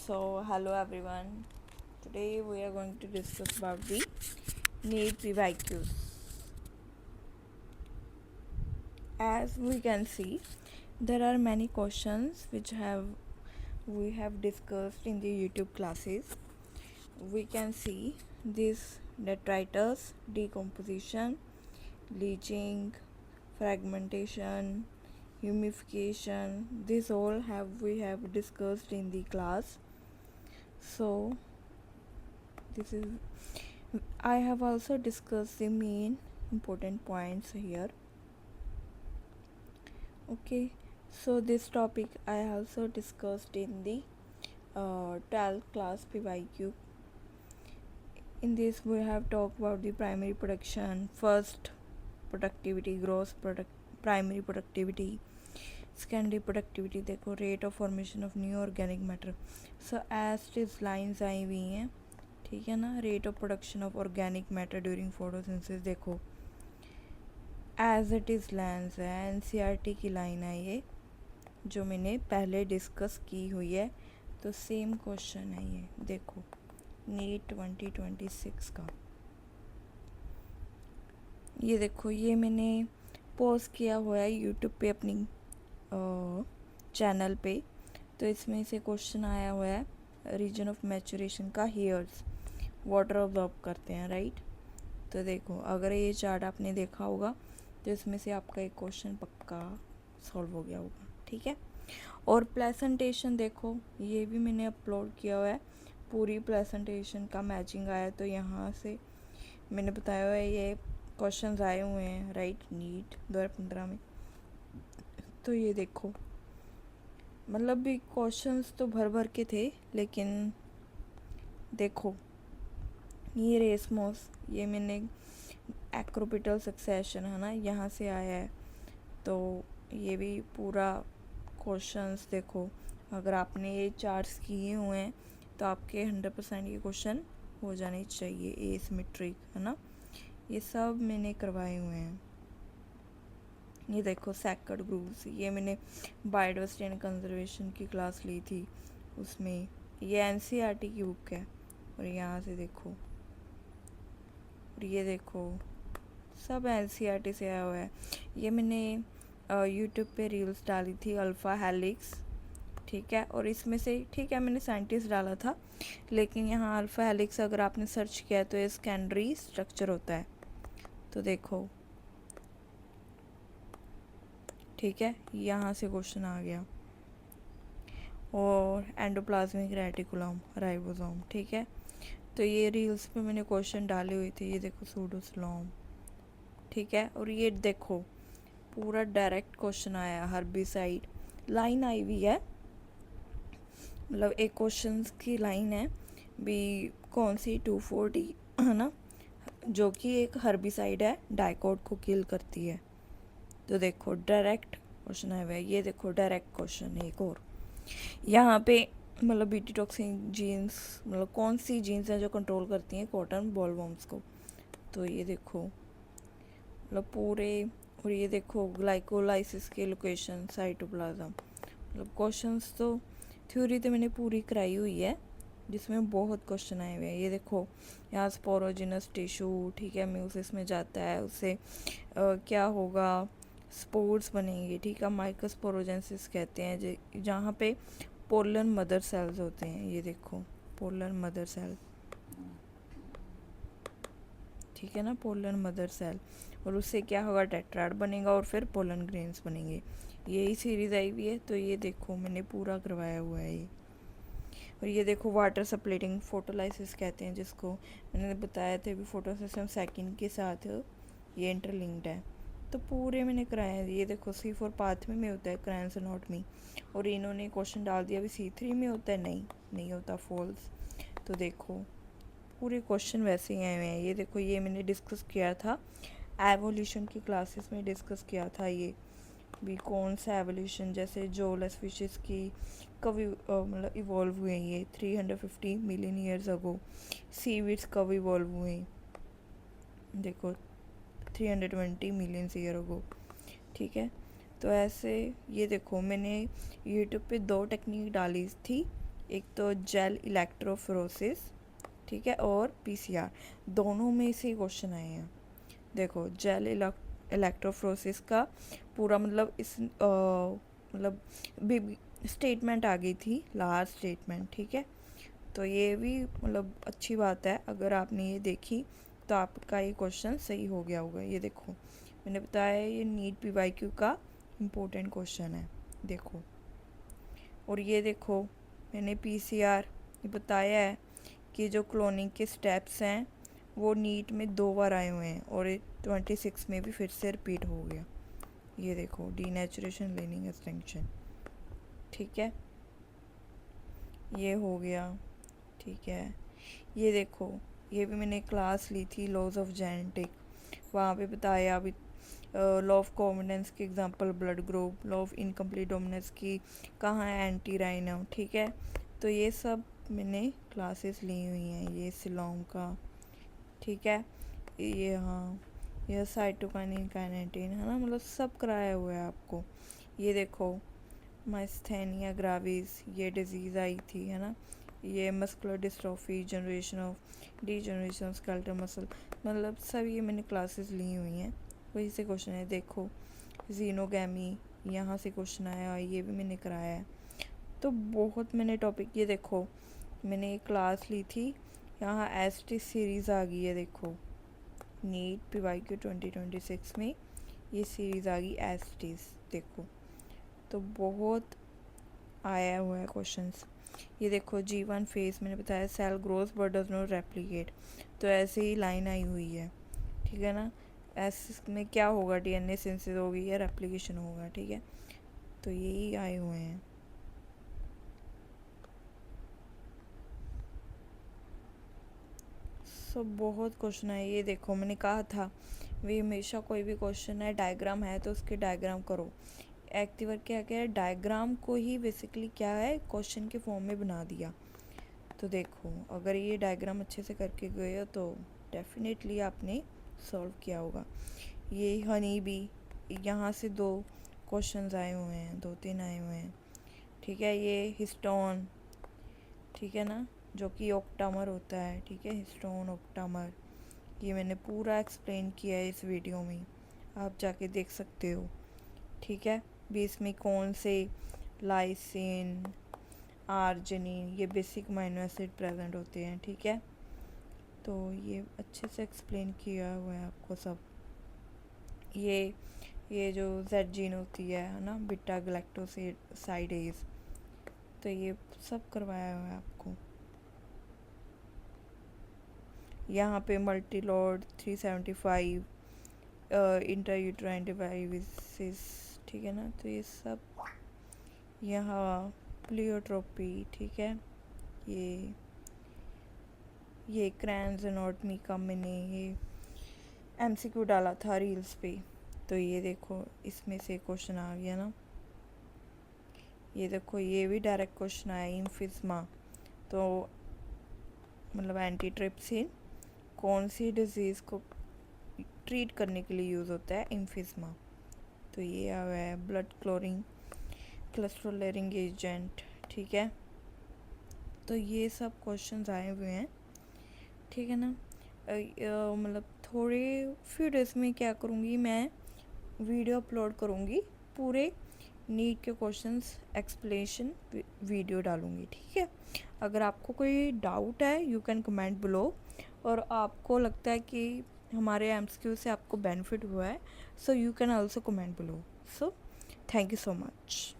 Hello everyone. Today we are going to discuss about the NEET PYQs. As we can see, there are many questions which we have discussed in the YouTube classes. We can see this detritus, decomposition, leaching, fragmentation, humidification. This all we have discussed in the class. So this is I have also discussed the main important points here. Okay, so this topic I also discussed in the 12th class PYQ. In this we have talked about the primary production, first productivity, primary productivity, secondary productivity, देखो rate of formation of new organic matter. So as this lines आई हुई हैं, ठीक है ना, rate of production of organic matter during photosynthesis देखो as it is lines है, NCERT की line है ये जो मैंने पहले डिस्कस की हुई है। तो सेम क्वेश्चन है ये, देखो नीट 2026 का। ये देखो, ये मैंने पोस्ट किया हुआ है यूट्यूब पे अपनी चैनल पे। तो इसमें से क्वेश्चन आया हुआ है रीजन ऑफ मैचुरेशन का, हेयर्स वाटर ऑब्जॉर्ब करते हैं, राइट। तो देखो अगर ये चार्ट आपने देखा होगा तो इसमें से आपका एक क्वेश्चन पक्का सॉल्व हो गया होगा, ठीक है। और प्रेजेंटेशन देखो, ये भी मैंने अपलोड किया हुआ है, पूरी प्रेजेंटेशन का मैचिंग आया। तो यहाँ से मैंने बताया हुआ है ये क्वेश्चंस आए हुए हैं, राइट, नीट 2015 में। तो ये देखो, मतलब भी क्वेश्चंस तो भर भर के थे, लेकिन देखो ये रेसमोस, ये मैंने एक्रोपिटल सक्सेशन है ना, यहाँ से आया है। तो ये भी पूरा क्वेश्चंस देखो, अगर आपने ये चार्ट्स किए हुए हैं तो आपके 100% ये क्वेश्चन हो जाने चाहिए, एसिमेट्रिक है ना, ये सब मैंने करवाए हुए हैं। ये देखो सैकर्ड ग्रूव्स, ये मैंने बायोडाइवर्सिटी एंड कंजर्वेशन की क्लास ली थी, उसमें ये एनसीईआरटी की बुक है। और यहाँ से देखो, और ये देखो सब एनसीईआरटी से आया हुआ है। ये मैंने यूट्यूब पे रील्स डाली थी, अल्फ़ा हेलिक्स, ठीक है। और इसमें से, ठीक है, मैंने साइंटिस्ट डाला था, लेकिन यहाँ अल्फ़ा हेलिक्स अगर आपने सर्च किया तो ये सेकेंडरी स्ट्रक्चर होता है। तो देखो, ठीक है, यहाँ से क्वेश्चन आ गया। और एंडोप्लाज्मिक रेटिकुलम, राइबोसोम, ठीक है। तो ये रील्स पे मैंने क्वेश्चन डाले हुए थे, ये देखो सूडोस्लोम, ठीक है। और ये देखो पूरा डायरेक्ट क्वेश्चन आया, हर्बिसाइड लाइन आई हुई है, मतलब एक क्वेश्चन की लाइन है भी, कौन सी 2,4-D है ना, जो कि एक हर्बिसाइड है, डाइकोट को किल करती है। तो देखो डायरेक्ट क्वेश्चन आया हुआ है, ये देखो डायरेक्ट क्वेश्चन एक और यहाँ पे, मतलब बीटी टॉक्सिन जीन्स, मतलब कौन सी जीन्स हैं जो कंट्रोल करती हैं कॉटन बॉलवॉर्म्स को। तो ये देखो मतलब पूरे, और ये देखो ग्लाइकोलाइसिस के लोकेशन, साइटोप्लाज्म, मतलब क्वेश्चंस तो थ्योरी तो मैंने पूरी कराई हुई है, जिसमें बहुत क्वेश्चन आए हुए हैं। ये देखो यहाँ स्पोरोजिनस टिश्यू, ठीक है, म्यूसिस में जाता है, उससे क्या होगा, स्पोर्स बनेंगे, ठीक है, माइक्रोस्पोरोजेंसिस कहते हैं, जहाँ पे पोलन मदर सेल्स होते हैं। ये देखो पोलन मदर सेल, ठीक है ना, पोलन मदर सेल, और उससे क्या होगा, टेट्राड बनेगा और फिर पोलन ग्रेन्स बनेंगे। यही सीरीज आई हुई है। तो ये देखो मैंने पूरा करवाया हुआ है ये। और ये देखो वाटर सप्लेटिंग फोटोलाइसिस कहते हैं, जिसको मैंने बताया था भी, फोटोसिस्टम सेकंड के साथ ये इंटरलिंक्ड है। तो पूरे मैंने कराए हैं। ये देखो C4 पाथ में होता है, क्रैंस एनाटॉमी, और इन्होंने क्वेश्चन डाल दिया भी C3 में होता है, नहीं होता, फॉल्स। तो देखो पूरे क्वेश्चन वैसे ही आए हुए हैं। ये देखो, ये मैंने डिस्कस किया था एवोल्यूशन की क्लासेस में, डिस्कस किया था ये भी, कौन सा एवोल्यूशन, जैसे जोलस फिशेस की कब मतलब इवॉल्व हुए ये 350 मिलियन ईयर्स अगो, सीविड्स कब इवॉल्व हुए, देखो 320 मिलियन ईयर अगो, ठीक है। तो ऐसे ये देखो मैंने यूट्यूब पे 2 टेक्निक डाली थी, एक तो जेल इलेक्ट्रोफोरेसिस, ठीक है, और पीसीआर, दोनों में से क्वेश्चन आए हैं। देखो जेल इलेक्ट्रोफोरेसिस का पूरा मतलब इस मतलब स्टेटमेंट आ गई थी, लास्ट स्टेटमेंट, ठीक है। तो ये भी मतलब अच्छी बात है, अगर आपने ये देखी तो आपका ये क्वेश्चन सही हो गया होगा। ये देखो मैंने बताया ये नीट पीवाईक्यू का इम्पोर्टेंट क्वेश्चन है, देखो। और ये देखो मैंने पीसीआर ये बताया है कि जो क्लोनिंग के स्टेप्स हैं वो नीट में 2 बार आए हुए हैं और 26 में भी फिर से रिपीट हो गया। ये देखो डीनेचुरेशन, लीनिंग एक्सटेंशन, ठीक है, ये हो गया, ठीक है। ये देखो ये भी मैंने क्लास ली थी, लॉज ऑफ जेनेटिक, वहाँ पे बताया अभी लॉ ऑफ कॉन्फिडेंस की example blood group, law of incomplete dominance की कहाँ है एंटी राइनम, ठीक है। तो ये सब मैंने क्लासेस ली हुई हैं, ये सिलोंग का, ठीक है। ये हाँ, यह साइटोकाइनिन काइनेटिन है ना, मतलब सब कराया हुआ है आपको। ये देखो माइस्थेनिया ग्राविस, ये डिजीज़ आई थी, है ना। ये muscular dystrophy, generation of degeneration of skeletal muscle, मतलब सब ये मैंने क्लासेस ली हुई हैं, वही से क्वेश्चन है। देखो जीनोगैमी, यहाँ से क्वेश्चन आया है, ये भी मैंने कराया है। तो बहुत मैंने टॉपिक, ये देखो मैंने एक क्लास ली थी, यहाँ एसटी सीरीज़ आ गई है, देखो नीट पीवाईक्यू 2026 में ये सीरीज़ आ गई एसटीज, देखो। तो बहुत आया हुआ है क्वेश्चंस। ये देखो G1 फेस मैंने बताया cell growth but does not replicate, तो ऐसे ही लाइन आई हुई है, ठीक है ना। ऐसे में क्या होगा, डीएनए सिंथेसिस होगी या रेप्लिकेशन होगा, ठीक है। तो यही आए हुए हैं। सो बहुत क्वेश्चन है। ये देखो मैंने कहा था वे हमेशा कोई भी क्वेश्चन है डायग्राम है तो उसके डायग्राम करो। एक्टिव वर्क क्या क्या है, डायग्राम को ही बेसिकली क्या है क्वेश्चन के फॉर्म में बना दिया। तो देखो अगर ये डायग्राम अच्छे से करके गए हो तो डेफिनेटली आपने सॉल्व किया होगा। ये हनी बी, यहाँ से 2 क्वेश्चंस आए हुए हैं, 2-3 आए हुए हैं, ठीक है। ये हिस्टोन, ठीक है ना, जो कि ऑक्टामर होता है, ठीक है, हिस्टोन ऑक्टामर, ये मैंने पूरा एक्सप्लेन किया है इस वीडियो में, आप जाके देख सकते हो, ठीक है। भी इसमें कौन से लाइसिन, आर्जिनिन, ये बेसिक अमीनो एसिड प्रेजेंट होते हैं, ठीक है। तो ये अच्छे से एक्सप्लेन किया हुआ है आपको सब। ये जो जेड जीन होती है ना, बीटा गैलेक्टोसाइडेज, तो ये सब करवाया हुआ है आपको। यहाँ पे मल्टीलॉर्ड 375 इंट्रायूट्राइन डिवाइसेस, ठीक है ना। तो ये सब यहाँ प्लियोट्रोपी, ठीक है। ये क्रैंस एनाटॉमी का मैंने ये एमसीक्यू डाला था रील्स पे, तो ये देखो इसमें से क्वेश्चन आ गया ना। ये देखो ये भी डायरेक्ट क्वेश्चन आया, इम्फिज्मा, तो मतलब एंटीट्रिप्सिन कौन सी डिजीज़ को ट्रीट करने के लिए यूज़ होता है, इम्फिज्मा। तो ये आया है ब्लड क्लोरिंग क्लस्ट्रोलेरिंग एजेंट, ठीक है। तो ये सब क्वेश्चंस आए हुए हैं, ठीक है ना। मतलब थोड़े फ्यू डेज में क्या करूँगी, मैं वीडियो अपलोड करूँगी, पूरे नीट के क्वेश्चंस एक्सप्लेनेशन वीडियो डालूँगी, ठीक है। अगर आपको कोई डाउट है यू कैन कमेंट बिलो, और आपको लगता है कि हमारे एमसीक्यू से आपको बेनिफिट हुआ है, so you can also comment below. So thank you so much.